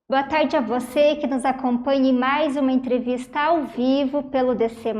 Boa tarde a você que nos acompanha em mais uma entrevista ao vivo pelo DC+,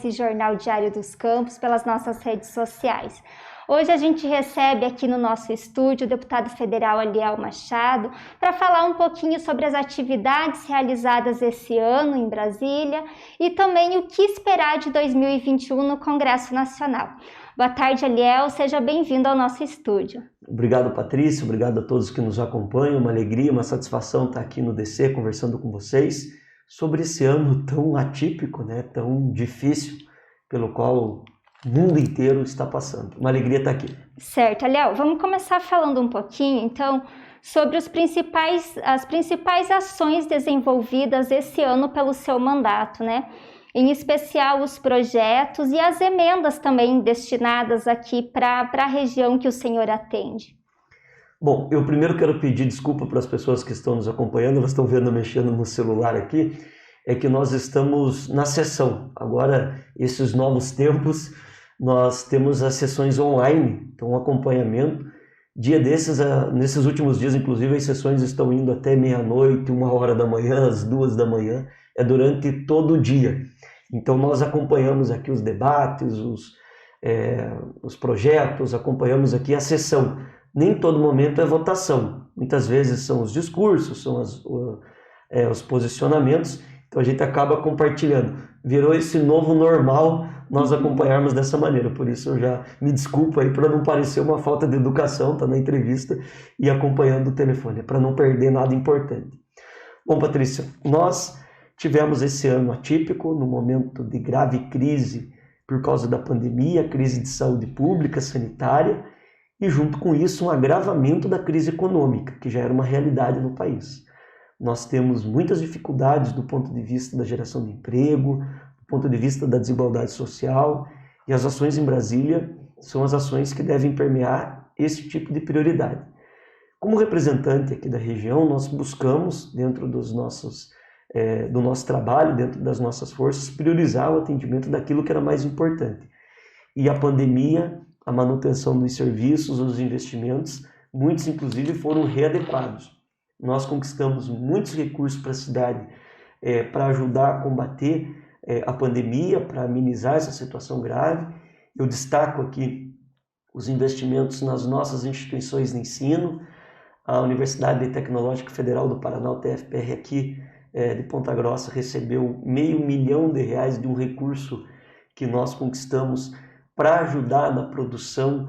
e Jornal Diário dos Campos, pelas nossas redes sociais. Hoje a gente recebe aqui no nosso estúdio o deputado federal Aliel Machado para falar um pouquinho sobre as atividades realizadas esse ano em Brasília e também o que esperar de 2021 no Congresso Nacional. Boa tarde, Aliel, seja bem-vindo ao nosso estúdio. Obrigado, Patrícia, obrigado a todos que nos acompanham, uma alegria, uma satisfação estar aqui no DC conversando com vocês sobre esse ano tão atípico, tão difícil, pelo qual o mundo inteiro está passando. Uma alegria estar aqui. Certo, Aliel, vamos começar falando um pouquinho, então, sobre as principais ações desenvolvidas esse ano pelo seu mandato, Em especial os projetos e as emendas também destinadas aqui para a região que o senhor atende. Bom, eu primeiro quero pedir desculpa para as pessoas que estão nos acompanhando, elas estão vendo mexendo no celular aqui, é que nós estamos na sessão. Agora, esses novos tempos, nós temos as sessões online, então um acompanhamento. Dia desses, nesses últimos dias, inclusive, as sessões estão indo até meia-noite, 1h da manhã, às 2h da manhã, é durante todo o dia. Então nós acompanhamos aqui os debates, os projetos, acompanhamos aqui a sessão. Nem todo momento é votação, muitas vezes são os discursos, são os posicionamentos, então a gente acaba compartilhando. Virou esse novo normal nós acompanharmos dessa maneira, por isso eu já me desculpo aí para não parecer uma falta de educação, tá na entrevista e acompanhando o telefone, para não perder nada importante. Bom, Patrícia, nós tivemos esse ano atípico, no momento de grave crise por causa da pandemia, crise de saúde pública, sanitária, e junto com isso um agravamento da crise econômica, que já era uma realidade no país. Nós temos muitas dificuldades do ponto de vista da geração de emprego, do ponto de vista da desigualdade social, e as ações em Brasília são as ações que devem permear esse tipo de prioridade. Como representante aqui da região, nós buscamos, dentro do nosso trabalho, dentro das nossas forças, priorizar o atendimento daquilo que era mais importante. E a pandemia, a manutenção dos serviços, os investimentos, muitos inclusive foram readequados. Nós conquistamos muitos recursos para a cidade para ajudar a combater a pandemia, para amenizar essa situação grave. Eu destaco aqui os investimentos nas nossas instituições de ensino, a Universidade Tecnológica Federal do Paraná, o TFPR aqui, de Ponta Grossa, recebeu R$500 mil de um recurso que nós conquistamos para ajudar na produção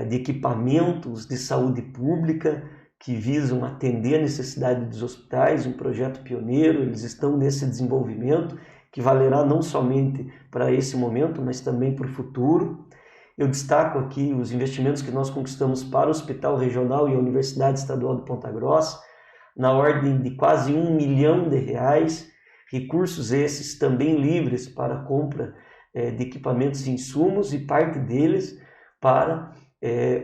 de equipamentos de saúde pública que visam atender a necessidade dos hospitais, um projeto pioneiro. Eles estão nesse desenvolvimento que valerá não somente para esse momento, mas também para o futuro. Eu destaco aqui os investimentos que nós conquistamos para o Hospital Regional e a Universidade Estadual de Ponta Grossa, na ordem de quase R$1 milhão, recursos esses também livres para a compra de equipamentos e insumos, e parte deles para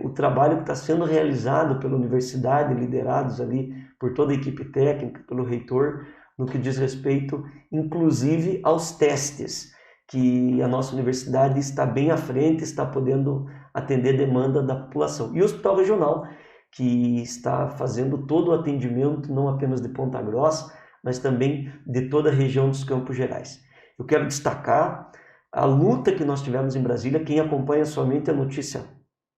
o trabalho que está sendo realizado pela universidade, liderados ali por toda a equipe técnica, pelo reitor, no que diz respeito, inclusive, aos testes, que a nossa universidade está bem à frente, está podendo atender a demanda da população. E o Hospital Regional, que está fazendo todo o atendimento, não apenas de Ponta Grossa, mas também de toda a região dos Campos Gerais. Eu quero destacar a luta que nós tivemos em Brasília. Quem acompanha somente a notícia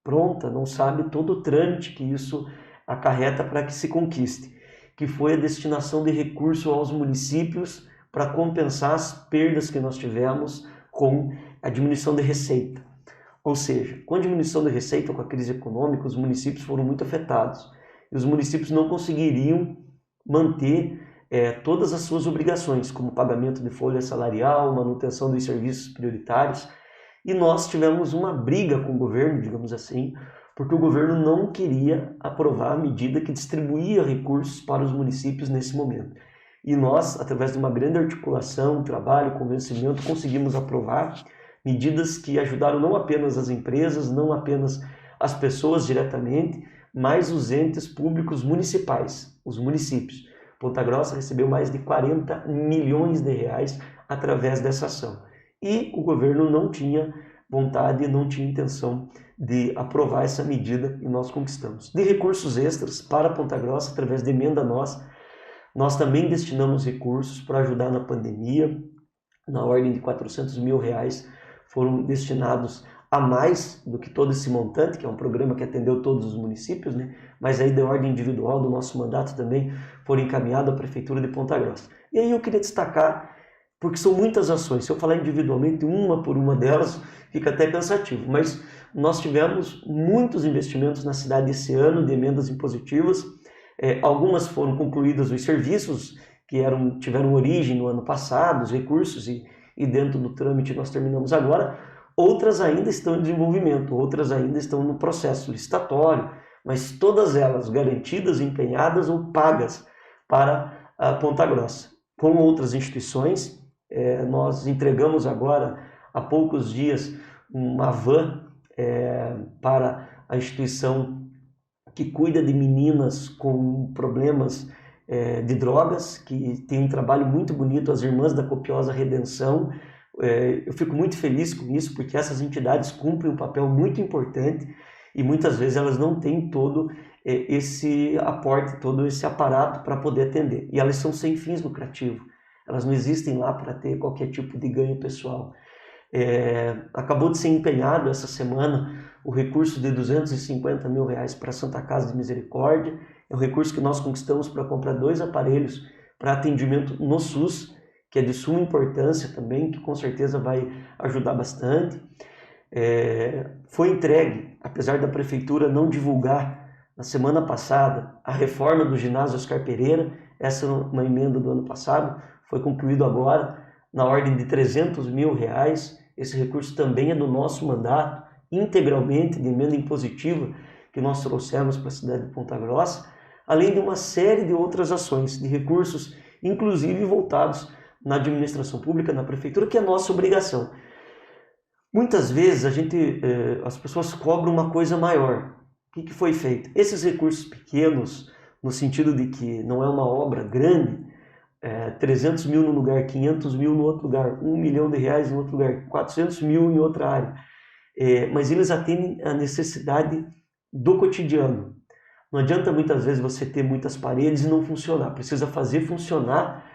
pronta não sabe todo o trâmite que isso acarreta para que se conquiste, que foi a destinação de recursos aos municípios para compensar as perdas que nós tivemos com a diminuição de receita. Ou seja, com a diminuição de receita, com a crise econômica, os municípios foram muito afetados. E os municípios não conseguiriam manter todas as suas obrigações, como pagamento de folha salarial, manutenção dos serviços prioritários. E nós tivemos uma briga com o governo, digamos assim, porque o governo não queria aprovar a medida que distribuía recursos para os municípios nesse momento. E nós, através de uma grande articulação, trabalho, convencimento, conseguimos aprovar medidas que ajudaram não apenas as empresas, não apenas as pessoas diretamente, mais os entes públicos municipais, os municípios. Ponta Grossa recebeu mais de 40 milhões de reais através dessa ação. E o governo não tinha vontade, não tinha intenção de aprovar essa medida e nós conquistamos. De recursos extras para Ponta Grossa, através de emenda nós também destinamos recursos para ajudar na pandemia, na ordem de 400 mil reais foram destinados a mais do que todo esse montante, que é um programa que atendeu todos os municípios, né? Mas aí de ordem individual do nosso mandato também foram encaminhados à Prefeitura de Ponta Grossa. E aí eu queria destacar, porque são muitas ações, se eu falar individualmente uma por uma delas, fica até cansativo, mas nós tivemos muitos investimentos na cidade esse ano de emendas impositivas, algumas foram concluídos os serviços que tiveram origem no ano passado, os recursos, e dentro do trâmite nós terminamos agora. Outras ainda estão em desenvolvimento, outras ainda estão no processo licitatório, mas todas elas garantidas, empenhadas ou pagas para a Ponta Grossa. Com outras instituições, nós entregamos agora, há poucos dias, uma van para a instituição que cuida de meninas com problemas de drogas, que tem um trabalho muito bonito, as Irmãs da Copiosa Redenção. Eu fico muito feliz com isso, porque essas entidades cumprem um papel muito importante e muitas vezes elas não têm todo esse aporte, todo esse aparato para poder atender. E elas são sem fins lucrativos, elas não existem lá para ter qualquer tipo de ganho pessoal. Acabou de ser empenhado essa semana o recurso de 250 mil reais para a Santa Casa de Misericórdia. É um recurso que nós conquistamos para comprar 2 aparelhos para atendimento no SUS, que é de suma importância também, que com certeza vai ajudar bastante. Foi entregue, apesar da Prefeitura não divulgar na semana passada, a reforma do ginásio Oscar Pereira, essa é uma emenda do ano passado, foi concluído agora, na ordem de 300 mil reais. Esse recurso também é do nosso mandato, integralmente de emenda impositiva que nós trouxemos para a cidade de Ponta Grossa, além de uma série de outras ações, de recursos, inclusive voltados na administração pública, na prefeitura, que é nossa obrigação. Muitas vezes as pessoas cobram uma coisa maior. O que foi feito? Esses recursos pequenos, no sentido de que não é uma obra grande, 300 mil num lugar, 500 mil no outro lugar, 1 milhão de reais no outro lugar, 400 mil em outra área, mas eles atendem a necessidade do cotidiano. Não adianta muitas vezes você ter muitas paredes e não funcionar, precisa fazer funcionar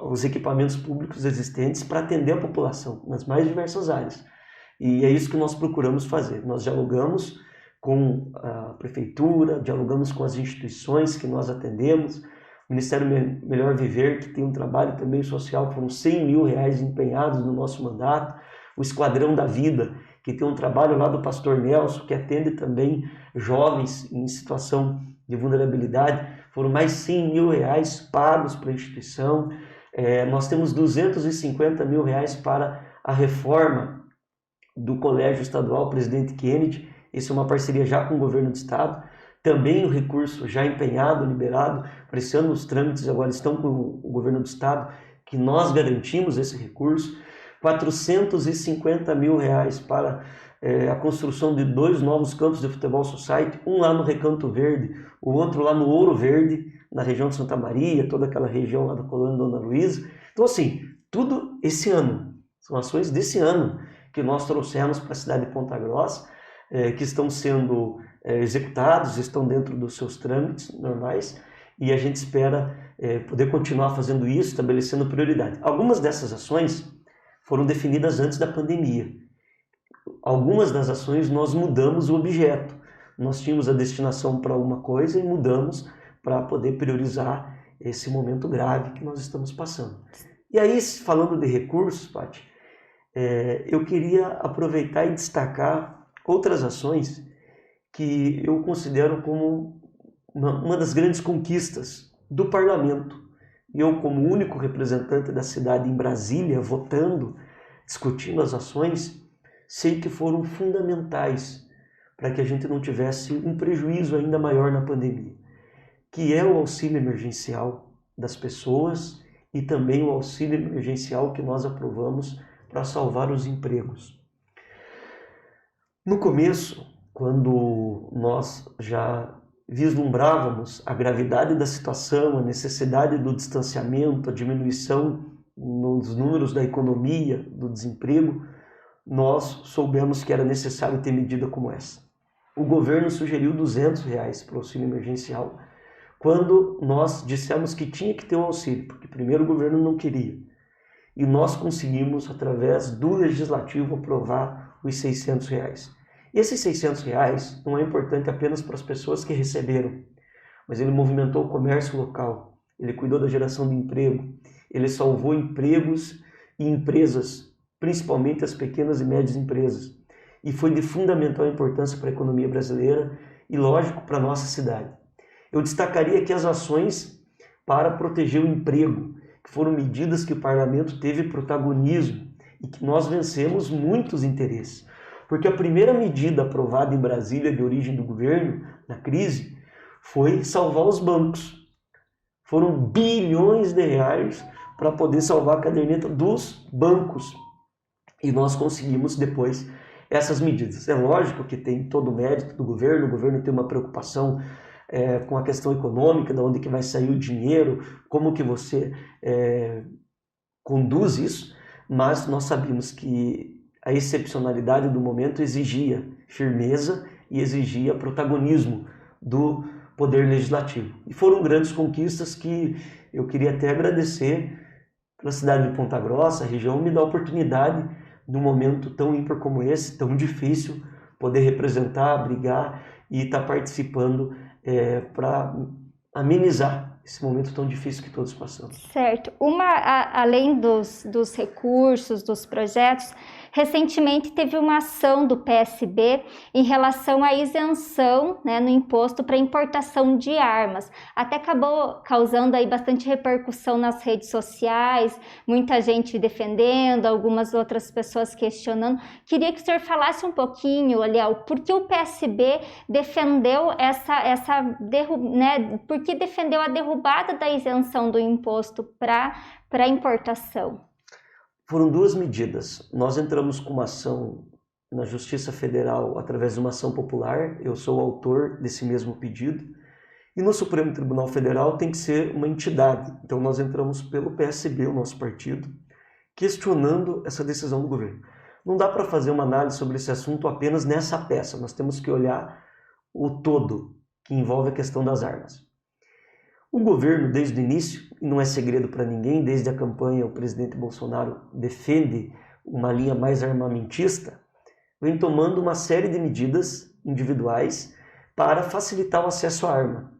os equipamentos públicos existentes para atender a população nas mais diversas áreas. E é isso que nós procuramos fazer. Nós dialogamos com a prefeitura, dialogamos com as instituições que nós atendemos, o Ministério Melhor Viver, que tem um trabalho também social, foram 100 mil reais empenhados no nosso mandato, o Esquadrão da Vida, que tem um trabalho lá do Pastor Nelson, que atende também jovens em situação de vulnerabilidade, foram mais 100 mil reais pagos para a instituição. Nós temos 250 mil reais para a reforma do Colégio Estadual Presidente Kennedy, isso é uma parceria já com o governo do estado, também o recurso já empenhado, liberado, para esse ano os trâmites agora estão com o governo do estado, que nós garantimos esse recurso, 450 mil reais para a construção de 2 novos campos de futebol society, um lá no Recanto Verde, o outro lá no Ouro Verde, na região de Santa Maria, toda aquela região lá da colônia Dona Luísa. Então assim, tudo esse ano, são ações desse ano que nós trouxemos para a cidade de Ponta Grossa, que estão sendo executados, estão dentro dos seus trâmites normais, e a gente espera poder continuar fazendo isso, estabelecendo prioridade. Algumas dessas ações foram definidas antes da pandemia. Algumas das ações nós mudamos o objeto. Nós tínhamos a destinação para uma coisa e mudamos para poder priorizar esse momento grave que nós estamos passando. E aí, falando de recursos, Paty, eu queria aproveitar e destacar outras ações que eu considero como uma das grandes conquistas do parlamento. Eu, como único representante da cidade em Brasília, votando, discutindo as ações, sei que foram fundamentais para que a gente não tivesse um prejuízo ainda maior na pandemia, que é o auxílio emergencial das pessoas e também o auxílio emergencial que nós aprovamos para salvar os empregos. No começo, quando nós já vislumbrávamos a gravidade da situação, a necessidade do distanciamento, a diminuição nos números da economia, do desemprego, nós soubemos que era necessário ter medida como essa. O governo sugeriu R$200 para o auxílio emergencial, quando nós dissemos que tinha que ter um auxílio, porque primeiro o governo não queria. E nós conseguimos, através do Legislativo, aprovar os R$600. E esses R$600 não é importante apenas para as pessoas que receberam, mas ele movimentou o comércio local, ele cuidou da geração de emprego, ele salvou empregos e empresas, principalmente as pequenas e médias empresas, e foi de fundamental importância para a economia brasileira e, lógico, para a nossa cidade. Eu destacaria aqui as ações para proteger o emprego, que foram medidas que o parlamento teve protagonismo e que nós vencemos muitos interesses. Porque a primeira medida aprovada em Brasília de origem do governo, na crise, foi salvar os bancos. Foram bilhões de reais para poder salvar a caderneta dos bancos. E nós conseguimos depois essas medidas. É lógico que tem todo o mérito do governo, o governo tem uma preocupação com a questão econômica, de onde que vai sair o dinheiro, como que você conduz isso, mas nós sabíamos que a excepcionalidade do momento exigia firmeza e exigia protagonismo do Poder Legislativo. E foram grandes conquistas que eu queria até agradecer pela cidade de Ponta Grossa, a região, me dá a oportunidade, num momento tão ímpar como esse, tão difícil, poder representar, brigar e estar participando para amenizar esse momento tão difícil que todos passamos. Certo. Além dos recursos, dos projetos, recentemente teve uma ação do PSB em relação à isenção, né, no imposto para importação de armas. Até acabou causando aí bastante repercussão nas redes sociais, muita gente defendendo, algumas outras pessoas questionando. Queria que o senhor falasse um pouquinho, Eliel, por que o PSB defendeu por que defendeu a derrubada da isenção do imposto para importação? Foram duas medidas. Nós entramos com uma ação na Justiça Federal através de uma ação popular. Eu sou o autor desse mesmo pedido. E no Supremo Tribunal Federal tem que ser uma entidade. Então nós entramos pelo PSB, o nosso partido, questionando essa decisão do governo. Não dá para fazer uma análise sobre esse assunto apenas nessa peça. Nós temos que olhar o todo que envolve a questão das armas. O governo, desde o início, e não é segredo para ninguém, desde a campanha o presidente Bolsonaro defende uma linha mais armamentista, vem tomando uma série de medidas individuais para facilitar o acesso à arma.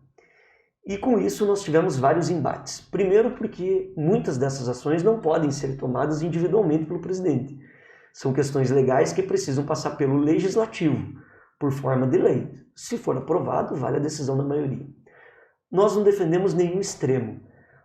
E com isso nós tivemos vários embates. Primeiro porque muitas dessas ações não podem ser tomadas individualmente pelo presidente. São questões legais que precisam passar pelo legislativo, por forma de lei. Se for aprovado, vale a decisão da maioria. Nós não defendemos nenhum extremo.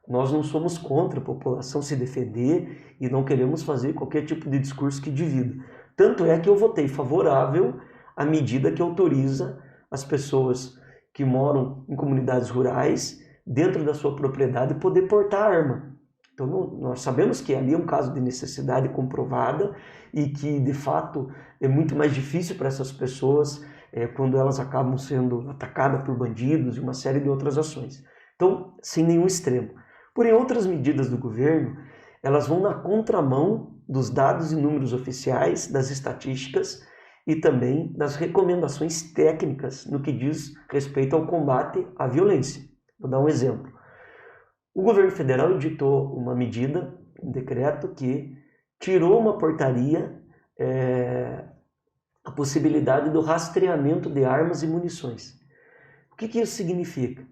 Nós não somos contra a população se defender e não queremos fazer qualquer tipo de discurso que divida. Tanto é que eu votei favorável à medida que autoriza as pessoas que moram em comunidades rurais, dentro da sua propriedade, poder portar arma. Então nós sabemos que ali é um caso de necessidade comprovada e que, de fato, é muito mais difícil para essas pessoas quando elas acabam sendo atacadas por bandidos e uma série de outras ações. Então, sem nenhum extremo. Porém, outras medidas do governo, elas vão na contramão dos dados e números oficiais, das estatísticas e também das recomendações técnicas no que diz respeito ao combate à violência. Vou dar um exemplo. O governo federal editou uma medida, um decreto, que tirou uma portaria a possibilidade do rastreamento de armas e munições. O que isso significa?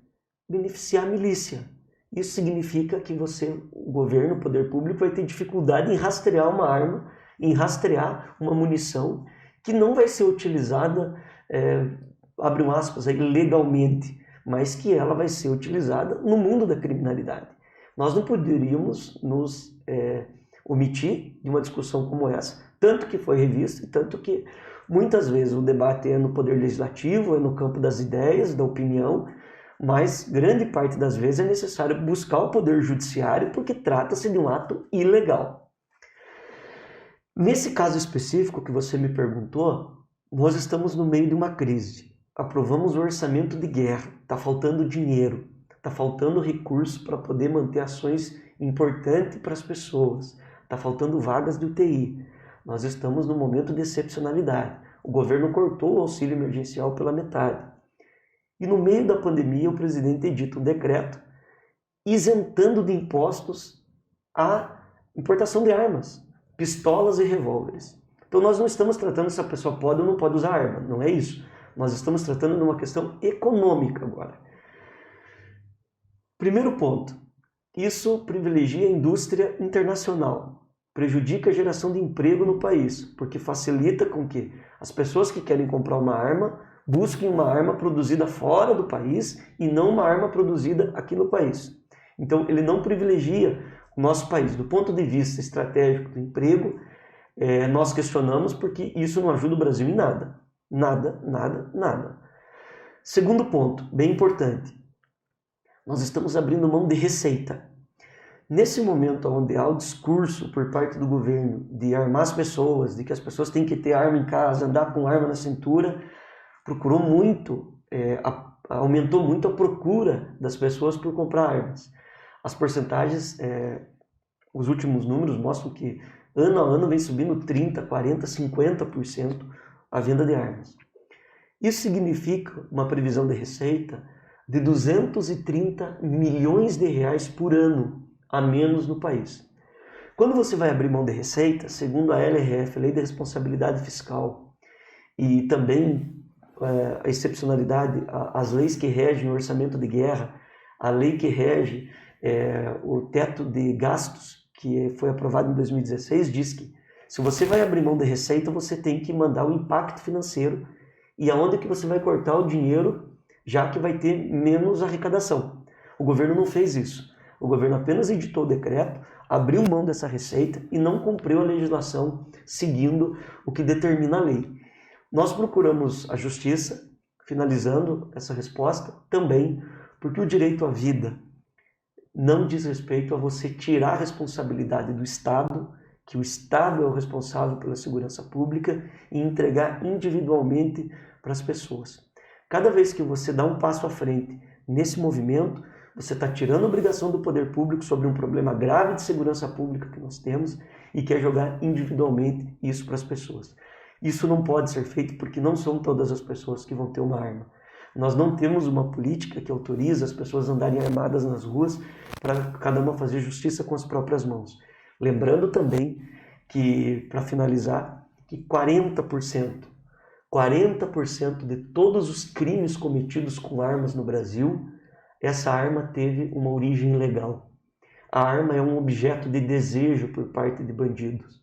Beneficiar a milícia. Isso significa que o governo, o poder público, vai ter dificuldade em rastrear uma arma, em rastrear uma munição que não vai ser utilizada, abre um aspas aí, legalmente, mas que ela vai ser utilizada no mundo da criminalidade. Nós não poderíamos nos omitir de uma discussão como essa, tanto que foi revista e tanto que muitas vezes o debate é no poder legislativo, é no campo das ideias, da opinião, mas grande parte das vezes é necessário buscar o poder judiciário porque trata-se de um ato ilegal. Nesse caso específico que você me perguntou, nós estamos no meio de uma crise. aprovamos o orçamento de guerra, está faltando dinheiro, está faltando recurso para poder manter ações importantes para as pessoas, está faltando vagas de UTI. Nós estamos num momento de excepcionalidade. O governo cortou o auxílio emergencial pela metade. E no meio da pandemia, o presidente edita um decreto isentando de impostos a importação de armas, pistolas e revólveres. Então nós não estamos tratando se a pessoa pode ou não pode usar arma, não é isso. Nós estamos tratando de uma questão econômica agora. Primeiro ponto, isso privilegia a indústria internacional, prejudica a geração de emprego no país, porque facilita com que as pessoas que querem comprar uma arma busquem uma arma produzida fora do país e não uma arma produzida aqui no país. Então ele não privilegia o nosso país. Do ponto de vista estratégico do emprego, nós questionamos porque isso não ajuda o Brasil em nada. Nada, nada, nada. Segundo ponto, bem importante, nós estamos abrindo mão de receita. Nesse momento onde há o discurso por parte do governo de armar as pessoas, de que as pessoas têm que ter arma em casa, andar com arma na cintura, procurou muito, aumentou muito a procura das pessoas por comprar armas. As porcentagens, os últimos números mostram que ano a ano vem subindo 30%, 40%, 50% a venda de armas. Isso significa uma previsão de receita de 230 milhões de reais por ano a menos no país. Quando você vai abrir mão de receita, segundo a LRF, Lei de Responsabilidade Fiscal, e também a excepcionalidade, as leis que regem o orçamento de guerra, a lei que rege o teto de gastos, que foi aprovado em 2016, diz que se você vai abrir mão de receita, você tem que mandar o impacto financeiro e aonde que você vai cortar o dinheiro, já que vai ter menos arrecadação. O governo não fez isso. O governo apenas editou o decreto, abriu mão dessa receita e não cumpriu a legislação seguindo o que determina a lei. Nós procuramos a justiça, finalizando essa resposta, também porque o direito à vida não diz respeito a você tirar a responsabilidade do Estado, que o Estado é o responsável pela segurança pública, e entregar individualmente para as pessoas. Cada vez que você dá um passo à frente nesse movimento, você está tirando a obrigação do poder público sobre um problema grave de segurança pública que nós temos e quer jogar individualmente isso para as pessoas. Isso não pode ser feito porque não são todas as pessoas que vão ter uma arma. Nós não temos uma política que autoriza as pessoas a andarem armadas nas ruas para cada uma fazer justiça com as próprias mãos. Lembrando também que, para finalizar, que 40% de todos os crimes cometidos com armas no Brasil, essa arma teve uma origem legal. A arma é um objeto de desejo por parte de bandidos.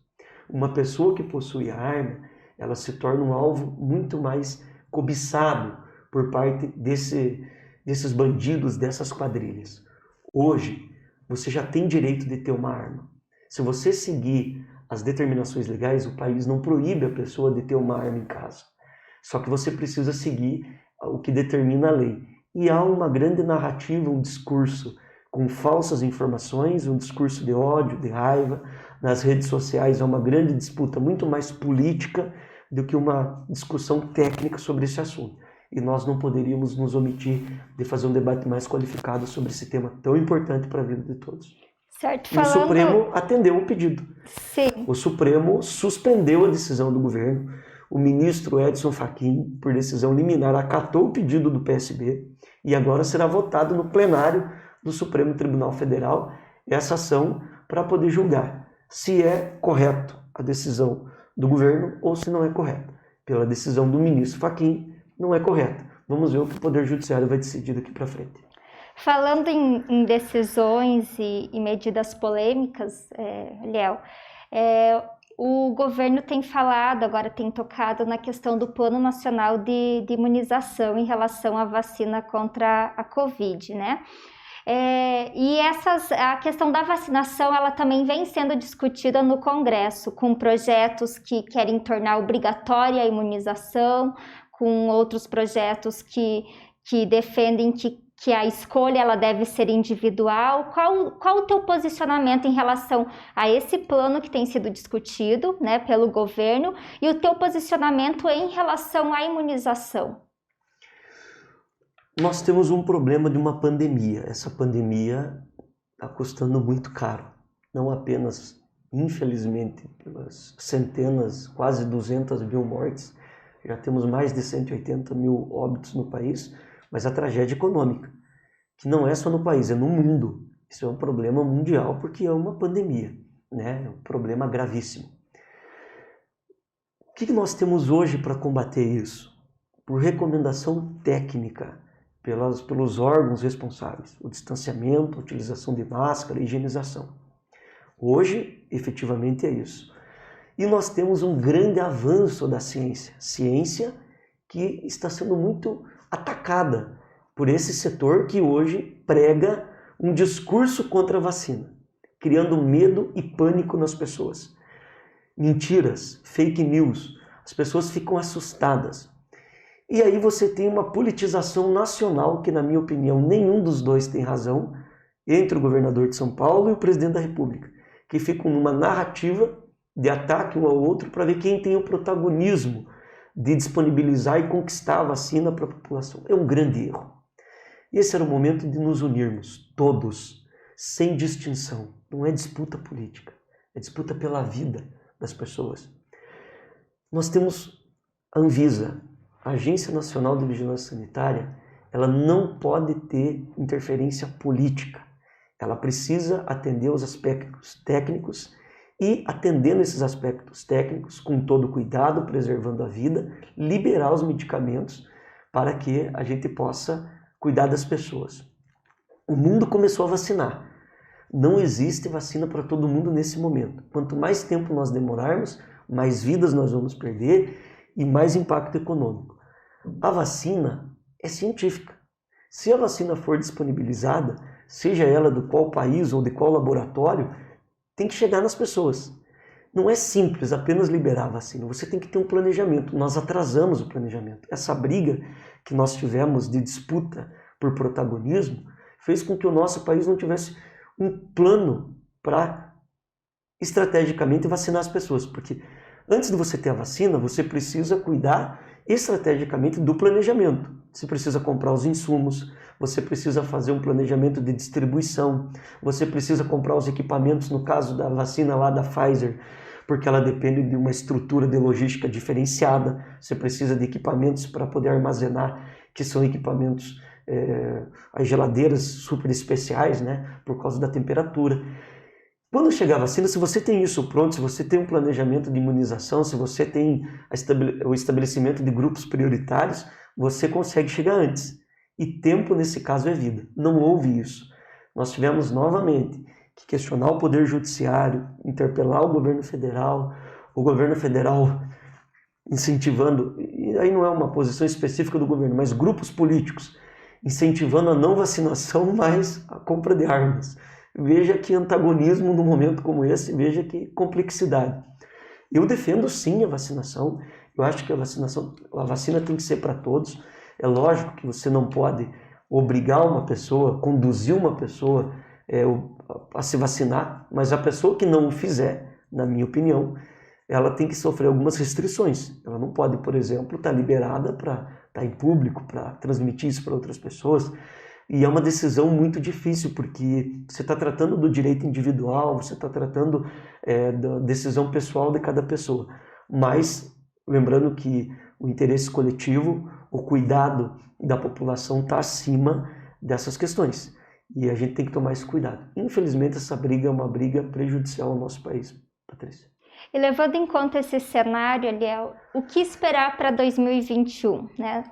Uma pessoa que possui a arma, ela se torna um alvo muito mais cobiçado por parte desses bandidos, dessas quadrilhas. Hoje, você já tem direito de ter uma arma. Se você seguir as determinações legais, o país não proíbe a pessoa de ter uma arma em casa. Só que você precisa seguir o que determina a lei. E há uma grande narrativa, um discurso com falsas informações, um discurso de ódio, de raiva. Nas redes sociais há uma grande disputa muito mais política do que uma discussão técnica sobre esse assunto. E nós não poderíamos nos omitir de fazer um debate mais qualificado sobre esse tema tão importante para a vida de todos. Certo, E o Supremo atendeu o pedido. Sim. O Supremo suspendeu a decisão do governo. O ministro Edson Fachin, por decisão liminar, acatou o pedido do PSB e agora será votado no plenário do Supremo Tribunal Federal essa ação para poder julgar se é correto a decisão do governo ou se não é correta. Pela decisão do ministro Fachin, não é correta. Vamos ver o que o Poder Judiciário vai decidir daqui para frente. Falando em decisões e medidas polêmicas, Liel, o governo tem falado, agora tem tocado na questão do Plano Nacional de Imunização em relação à vacina contra a Covid, né? E a questão da vacinação, ela também vem sendo discutida no Congresso, com projetos que querem tornar obrigatória a imunização, com outros projetos que defendem que a escolha ela deve ser individual. Qual o teu posicionamento em relação a esse plano que tem sido discutido, né, pelo governo, e o teu posicionamento em relação à imunização? Nós temos um problema de uma pandemia. Essa pandemia está custando muito caro. Não apenas, infelizmente, pelas centenas, quase 200 mil mortes. Já temos mais de 180 mil óbitos no país, mas a tragédia econômica, que não é só no país, é no mundo. Isso é um problema mundial porque é uma pandemia, né? É um problema gravíssimo. O que nós temos hoje para combater isso? Por recomendação técnica, pelos órgãos responsáveis, o distanciamento, a utilização de máscara, a higienização. Hoje, efetivamente, é isso. E nós temos um grande avanço da ciência que está sendo muito atacada por esse setor que hoje prega um discurso contra a vacina, criando medo e pânico nas pessoas. Mentiras, fake news, as pessoas ficam assustadas. E aí você tem uma politização nacional que, na minha opinião, nenhum dos dois tem razão, entre o governador de São Paulo e o presidente da República, que ficam numa narrativa de ataque um ao outro para ver quem tem o protagonismo de disponibilizar e conquistar a vacina para a população. É um grande erro. Esse era o momento de nos unirmos, todos, sem distinção. Não é disputa política, é disputa pela vida das pessoas. Nós temos a Anvisa, a Agência Nacional de Vigilância Sanitária, ela não pode ter interferência política. Ela precisa atender os aspectos técnicos e, atendendo esses aspectos técnicos, com todo cuidado, preservando a vida, liberar os medicamentos para que a gente possa cuidar das pessoas. O mundo começou a vacinar. Não existe vacina para todo mundo nesse momento. Quanto mais tempo nós demorarmos, mais vidas nós vamos perder e mais impacto econômico. A vacina é científica. Se a vacina for disponibilizada, seja ela de qual país ou de qual laboratório, tem que chegar nas pessoas. Não é simples apenas liberar a vacina, você tem que ter um planejamento. Nós atrasamos o planejamento. Essa briga que nós tivemos de disputa por protagonismo fez com que o nosso país não tivesse um plano para estrategicamente vacinar as pessoas, porque antes de você ter a vacina, você precisa cuidar estrategicamente do planejamento. Você precisa comprar os insumos, você precisa fazer um planejamento de distribuição, você precisa comprar os equipamentos, no caso da vacina lá da Pfizer, porque ela depende de uma estrutura de logística diferenciada, você precisa de equipamentos para poder armazenar, que são equipamentos, as geladeiras super especiais, né, por causa da temperatura. Quando chegar a vacina, se você tem isso pronto, se você tem um planejamento de imunização, se você tem o estabelecimento de grupos prioritários, você consegue chegar antes. E tempo, nesse caso, é vida. Não houve isso. Nós tivemos novamente que questionar o Poder Judiciário, interpelar o governo federal incentivando, e aí não é uma posição específica do governo, mas grupos políticos, incentivando a não vacinação, mas a compra de armas. Veja que antagonismo num momento como esse, veja que complexidade. Eu defendo sim a vacinação, eu acho que a vacina tem que ser para todos. É lógico que você não pode obrigar uma pessoa, conduzir uma pessoa a se vacinar, mas a pessoa que não o fizer, na minha opinião, ela tem que sofrer algumas restrições. Ela não pode, por exemplo, estar liberada para estar em público, para transmitir isso para outras pessoas. E é uma decisão muito difícil, porque você está tratando do direito individual, você está tratando da decisão pessoal de cada pessoa. Mas, lembrando que o interesse coletivo, o cuidado da população está acima dessas questões. E a gente tem que tomar esse cuidado. Infelizmente, essa briga é uma briga prejudicial ao nosso país, Patrícia. E levando em conta esse cenário, Eliel, o que esperar para 2021? Né?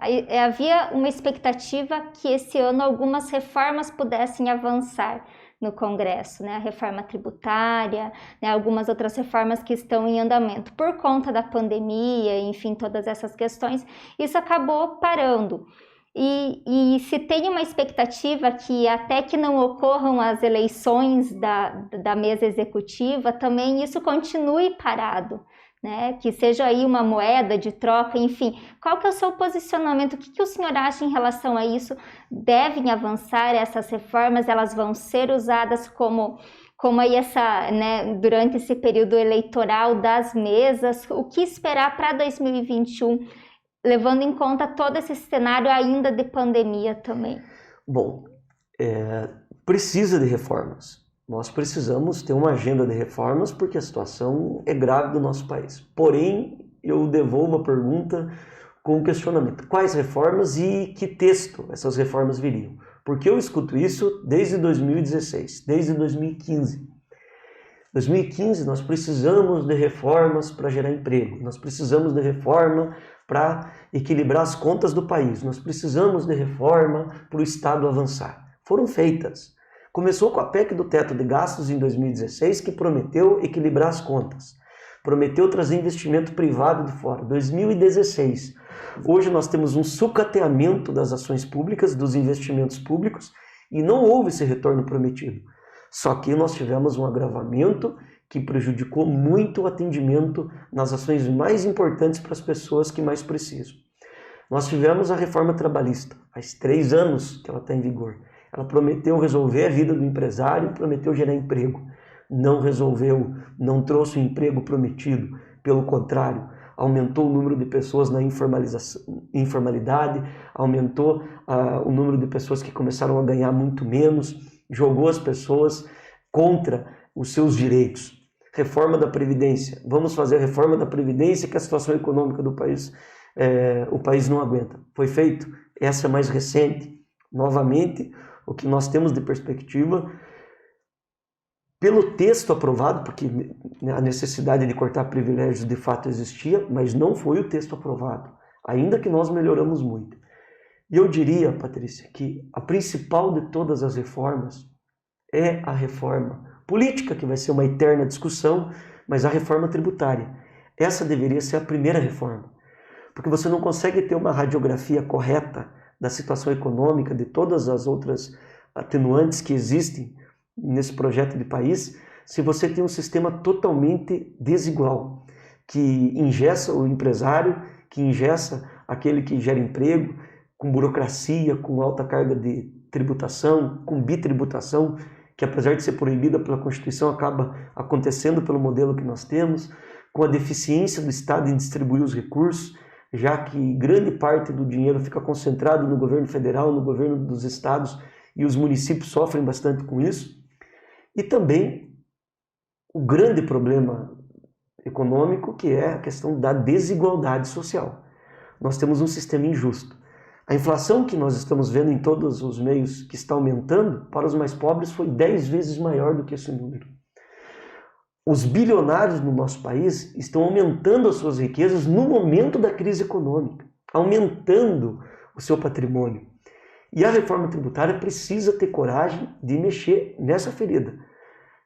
Havia uma expectativa que esse ano algumas reformas pudessem avançar no Congresso, né? A reforma tributária, né? Algumas outras reformas que estão em andamento. Por conta da pandemia, enfim, todas essas questões, isso acabou parando. E se tem uma expectativa que até que não ocorram as eleições da mesa executiva, também isso continue parado, né? Que seja aí uma moeda de troca, enfim. Qual que é o seu posicionamento? O que o senhor acha em relação a isso? Devem avançar essas reformas? Elas vão ser usadas como aí né, durante esse período eleitoral das mesas? O que esperar para 2021? levando em conta todo esse cenário ainda de pandemia também? Bom, precisa de reformas. Nós precisamos ter uma agenda de reformas porque a situação é grave do nosso país. Porém, eu devolvo a pergunta com um questionamento. Quais reformas e que texto essas reformas viriam? Porque eu escuto isso desde 2016, desde 2015. 2015 nós precisamos de reformas para gerar emprego, nós precisamos de reforma para equilibrar as contas do país, nós precisamos de reforma para o Estado avançar. Foram feitas. Começou com a PEC do teto de gastos em 2016, que prometeu equilibrar as contas, prometeu trazer investimento privado de fora. 2016. Hoje nós temos um sucateamento das ações públicas, dos investimentos públicos, e não houve esse retorno prometido. Só que nós tivemos um agravamento que prejudicou muito o atendimento nas ações mais importantes para as pessoas que mais precisam. Nós tivemos a reforma trabalhista, faz 3 anos que ela está em vigor. Ela prometeu resolver a vida do empresário, prometeu gerar emprego. Não resolveu, não trouxe o emprego prometido. Pelo contrário, aumentou o número de pessoas na informalidade, aumentou o número de pessoas que começaram a ganhar muito menos, jogou as pessoas contra os seus direitos. Reforma da Previdência. Vamos fazer a reforma da Previdência que a situação econômica do país, o país não aguenta. Foi feito. Essa é mais recente. Novamente, o que nós temos de perspectiva, pelo texto aprovado, porque a necessidade de cortar privilégios de fato existia, mas não foi o texto aprovado, ainda que nós melhoramos muito. E eu diria, Patrícia, que a principal de todas as reformas é a reforma política, que vai ser uma eterna discussão, mas a reforma tributária. Essa deveria ser a primeira reforma, porque você não consegue ter uma radiografia correta da situação econômica, de todas as outras atenuantes que existem nesse projeto de país, se você tem um sistema totalmente desigual, que engessa o empresário, que engessa aquele que gera emprego, com burocracia, com alta carga de tributação, com bitributação, que apesar de ser proibida pela Constituição, acaba acontecendo pelo modelo que nós temos, com a deficiência do Estado em distribuir os recursos, já que grande parte do dinheiro fica concentrado no governo federal, no governo dos estados, e os municípios sofrem bastante com isso. E também o grande problema econômico, que é a questão da desigualdade social. Nós temos um sistema injusto. A inflação que nós estamos vendo em todos os meios que está aumentando, para os mais pobres foi 10 vezes maior do que esse número. Os bilionários no nosso país estão aumentando as suas riquezas no momento da crise econômica, aumentando o seu patrimônio. E a reforma tributária precisa ter coragem de mexer nessa ferida.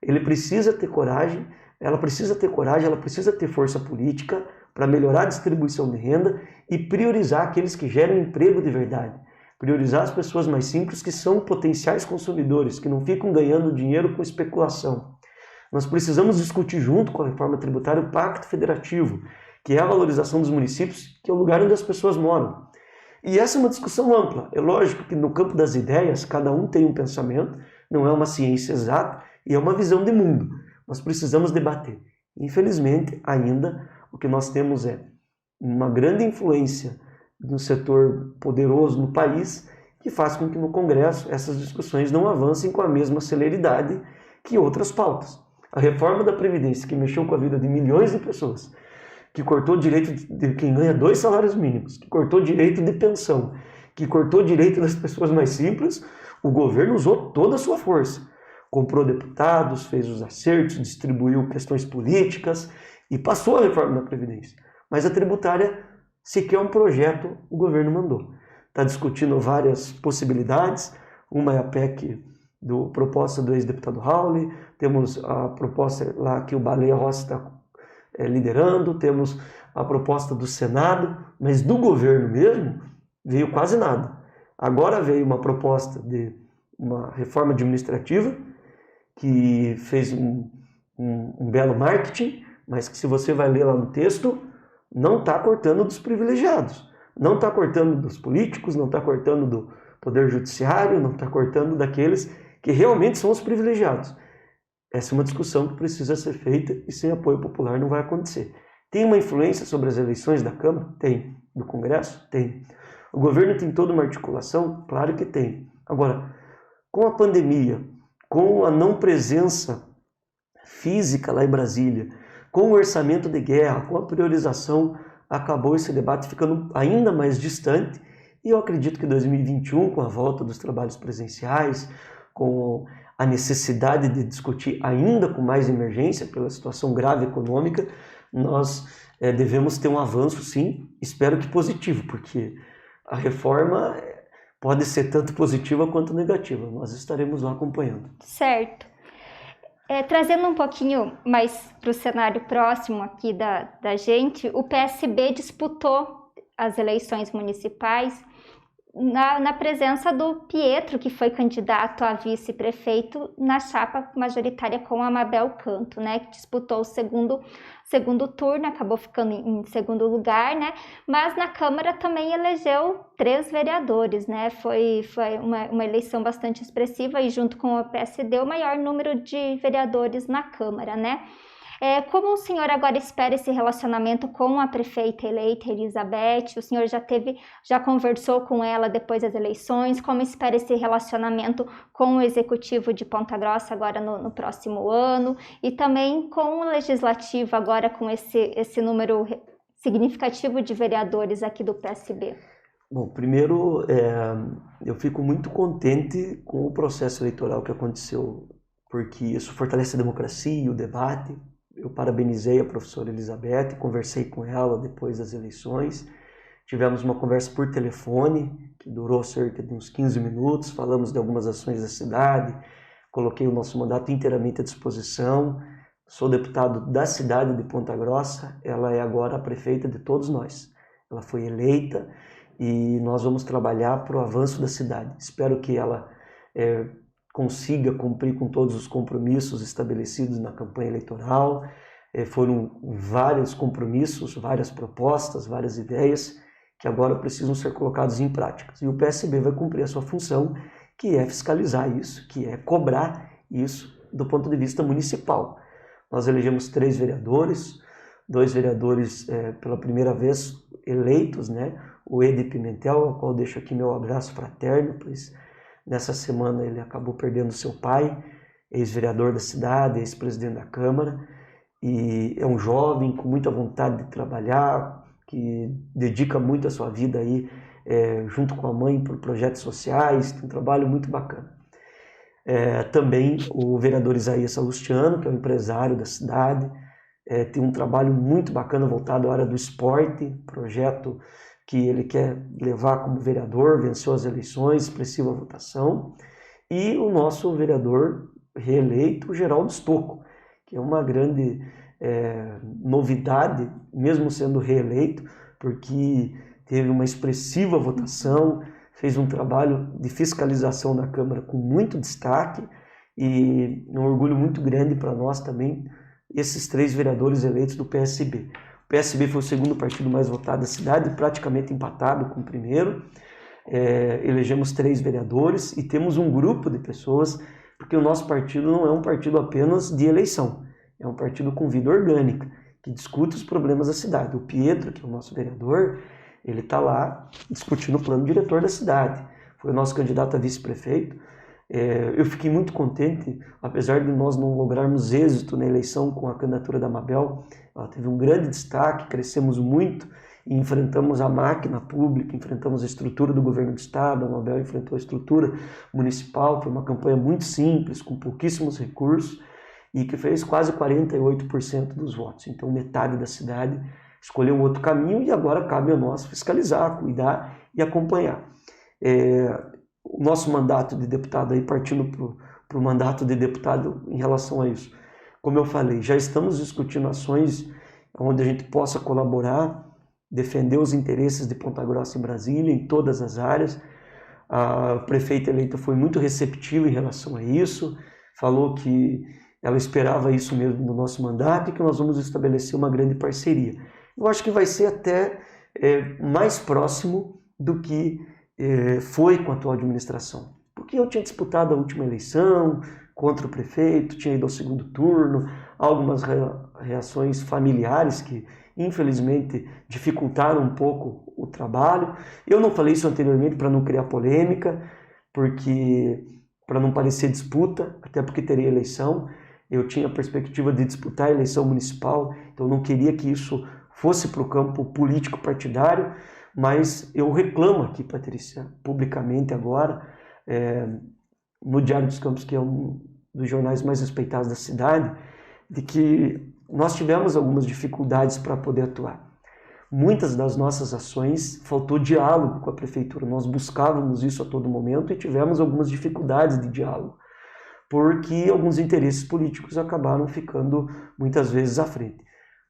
Ele precisa ter coragem, ela precisa ter força política para melhorar a distribuição de renda e priorizar aqueles que geram emprego de verdade. Priorizar as pessoas mais simples que são potenciais consumidores, que não ficam ganhando dinheiro com especulação. Nós precisamos discutir junto com a reforma tributária o Pacto Federativo, que é a valorização dos municípios, que é o lugar onde as pessoas moram. E essa é uma discussão ampla. É lógico que no campo das ideias, cada um tem um pensamento, não é uma ciência exata e é uma visão de mundo. Nós precisamos debater. Infelizmente, ainda, o que nós temos é uma grande influência do setor poderoso no país que faz com que no Congresso essas discussões não avancem com a mesma celeridade que outras pautas. A reforma da Previdência, que mexeu com a vida de milhões de pessoas, que cortou o direito de quem ganha 2 salários mínimos, que cortou o direito de pensão, que cortou o direito das pessoas mais simples, o governo usou toda a sua força. Comprou deputados, fez os acertos, distribuiu questões políticas e passou a reforma da Previdência. Mas a tributária, sequer um projeto, o governo mandou. Está discutindo várias possibilidades, uma é a PEC proposta do ex-deputado Raul, temos a proposta lá que o Baleia Rossi está liderando, temos a proposta do Senado, mas do governo mesmo veio quase nada. Agora veio uma proposta de uma reforma administrativa que fez um belo marketing, mas que se você vai ler lá no texto, não está cortando dos privilegiados, não está cortando dos políticos, não está cortando do poder judiciário, não está cortando daqueles que realmente são os privilegiados. Essa é uma discussão que precisa ser feita e sem apoio popular não vai acontecer. Tem uma influência sobre as eleições da Câmara? Tem. do Congresso? Tem. O governo tem toda uma articulação? Claro que tem. Agora, com a pandemia, com a não presença física lá em Brasília, com o orçamento de guerra, com a priorização, acabou esse debate ficando ainda mais distante. E eu acredito que 2021, com a volta dos trabalhos presenciais, com a necessidade de discutir ainda com mais emergência pela situação grave econômica, nós devemos ter um avanço, sim, espero que positivo, porque a reforma pode ser tanto positiva quanto negativa. Nós estaremos lá acompanhando. Certo. Trazendo um pouquinho mais para o cenário próximo aqui da gente, o PSB disputou as eleições municipais na presença do Pietro, que foi candidato a vice-prefeito na chapa majoritária com a Mabel Canto, né, que disputou o segundo turno, acabou ficando em segundo lugar, né, mas na Câmara também elegeu 3 vereadores, né, foi uma eleição bastante expressiva e junto com o PSD o maior número de vereadores na Câmara, né. Como o senhor agora espera esse relacionamento com a prefeita eleita Elizabeth? O senhor já conversou com ela depois das eleições? Como espera esse relacionamento com o executivo de Ponta Grossa agora no próximo ano? E também com o legislativo agora com esse número significativo de vereadores aqui do PSB? Bom, primeiro eu fico muito contente com o processo eleitoral que aconteceu, porque isso fortalece a democracia, o debate. Eu parabenizei a professora Elizabeth, conversei com ela depois das eleições, tivemos uma conversa por telefone, que durou cerca de uns 15 minutos, falamos de algumas ações da cidade, coloquei o nosso mandato inteiramente à disposição, sou deputado da cidade de Ponta Grossa, ela é agora a prefeita de todos nós, ela foi eleita e nós vamos trabalhar para o avanço da cidade. Espero que ela consiga cumprir com todos os compromissos estabelecidos na campanha eleitoral. Foram vários compromissos, várias propostas, várias ideias que agora precisam ser colocados em prática. E o PSB vai cumprir a sua função, que é fiscalizar isso, que é cobrar isso do ponto de vista municipal. Nós elegemos 3 vereadores, 2 vereadores pela primeira vez eleitos, né? O Edi Pimentel, ao qual deixo aqui meu abraço fraterno, pois nessa semana ele acabou perdendo seu pai, ex-vereador da cidade, ex-presidente da Câmara, e é um jovem com muita vontade de trabalhar, que dedica muito a sua vida aí, junto com a mãe, por projetos sociais, tem um trabalho muito bacana. Também o vereador Isaías Salustiano, que é um empresário da cidade, tem um trabalho muito bacana voltado à área do esporte, projeto que ele quer levar como vereador, venceu as eleições, expressiva votação, e o nosso vereador reeleito, Geraldo Stocco, que é uma grande novidade, mesmo sendo reeleito, porque teve uma expressiva votação, fez um trabalho de fiscalização na Câmara com muito destaque, e um orgulho muito grande para nós também, esses 3 vereadores eleitos do PSB. O PSB foi o segundo partido mais votado da cidade, praticamente empatado com o primeiro. Elegemos 3 vereadores e temos um grupo de pessoas, porque o nosso partido não é um partido apenas de eleição, é um partido com vida orgânica, que discute os problemas da cidade. O Pietro, que é o nosso vereador, ele está lá discutindo o plano diretor da cidade. Foi o nosso candidato a vice-prefeito. Eu fiquei muito contente, apesar de nós não lograrmos êxito na eleição com a candidatura da Mabel. Ela teve um grande destaque, crescemos muito e enfrentamos a máquina pública, enfrentamos a estrutura do governo do estado, a Mabel enfrentou a estrutura municipal. Foi uma campanha muito simples, com pouquíssimos recursos e que fez quase 48% dos votos. Então metade da cidade escolheu outro caminho e agora cabe a nós fiscalizar, cuidar e acompanhar. O nosso mandato de deputado, aí partindo para o mandato de deputado em relação a isso, como eu falei, já estamos discutindo ações onde a gente possa colaborar, defender os interesses de Ponta Grossa e Brasília em todas as áreas. A prefeita eleita foi muito receptiva em relação a isso, falou que ela esperava isso mesmo no nosso mandato e que nós vamos estabelecer uma grande parceria. Eu acho que vai ser até mais próximo do que foi com a atual administração, porque eu tinha disputado a última eleição contra o prefeito, tinha ido ao segundo turno, algumas reações familiares que infelizmente, dificultaram um pouco o trabalho. Eu não falei isso anteriormente para não criar polêmica, para não parecer disputa, até porque teria eleição. Eu tinha a perspectiva de disputar a eleição municipal, então eu não queria que isso fosse para o campo político partidário, mas eu reclamo aqui, Patrícia, publicamente agora, no Diário dos Campos, que é um dos jornais mais respeitados da cidade, de que nós tivemos algumas dificuldades para poder atuar. Muitas das nossas ações faltou diálogo com a prefeitura, nós buscávamos isso a todo momento e tivemos algumas dificuldades de diálogo, porque alguns interesses políticos acabaram ficando muitas vezes à frente.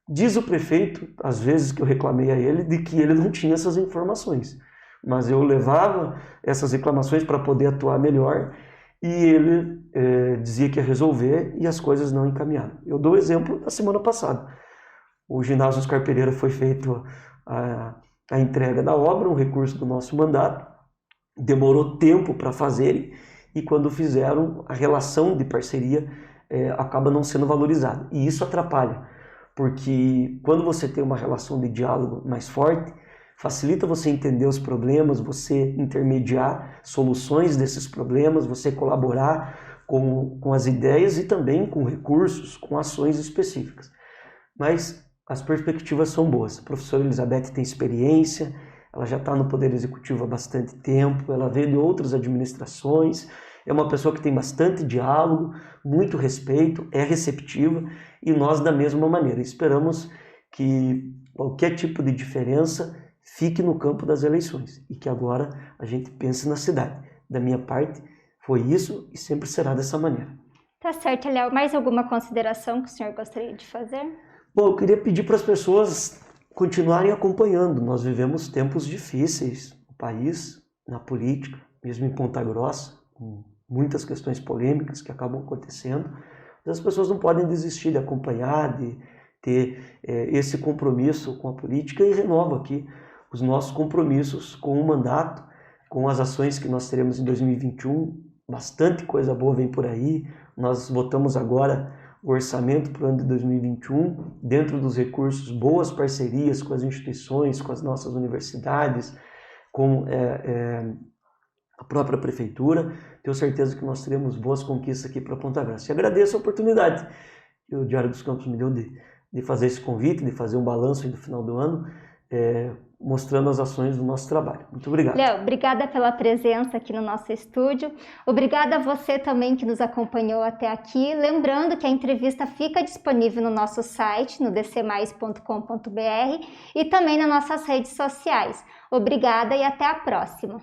Diz o prefeito, às vezes que eu reclamei a ele, de que ele não tinha essas informações, mas eu levava essas reclamações para poder atuar melhor e ele dizia que ia resolver e as coisas não encaminharam. Eu dou o exemplo da semana passada. O ginásio Oscar Pereira foi feito a entrega da obra, um recurso do nosso mandato, demorou tempo para fazerem e quando fizeram, a relação de parceria acaba não sendo valorizada. E isso atrapalha, porque quando você tem uma relação de diálogo mais forte, facilita você entender os problemas, você intermediar soluções desses problemas, você colaborar com as ideias e também com recursos, com ações específicas. Mas as perspectivas são boas. A professora Elizabeth tem experiência, ela já está no Poder Executivo há bastante tempo, ela veio de outras administrações, é uma pessoa que tem bastante diálogo, muito respeito, é receptiva e nós da mesma maneira. Esperamos que qualquer tipo de diferença fique no campo das eleições e que agora a gente pense na cidade. Da minha parte, foi isso e sempre será dessa maneira. Tá certo, Léo. Mais alguma consideração que o senhor gostaria de fazer? Bom, eu queria pedir para as pessoas continuarem acompanhando. Nós vivemos tempos difíceis no país, na política, mesmo em Ponta Grossa, com muitas questões polêmicas que acabam acontecendo. Mas as pessoas não podem desistir de acompanhar, de ter esse compromisso com a política e renovo aqui os nossos compromissos com o mandato, com as ações que nós teremos em 2021. Bastante coisa boa vem por aí. Nós votamos agora o orçamento para o ano de 2021, dentro dos recursos, boas parcerias com as instituições, com as nossas universidades, com a própria prefeitura. Tenho certeza que nós teremos boas conquistas aqui para Ponta Grossa. E agradeço a oportunidade que o Diário dos Campos me deu de fazer esse convite, de fazer um balanço no final do ano, mostrando as ações do nosso trabalho. Muito obrigado. Léo, obrigada pela presença aqui no nosso estúdio. Obrigada a você também que nos acompanhou até aqui. Lembrando que a entrevista fica disponível no nosso site, no dcmais.com.br e também nas nossas redes sociais. Obrigada e até a próxima.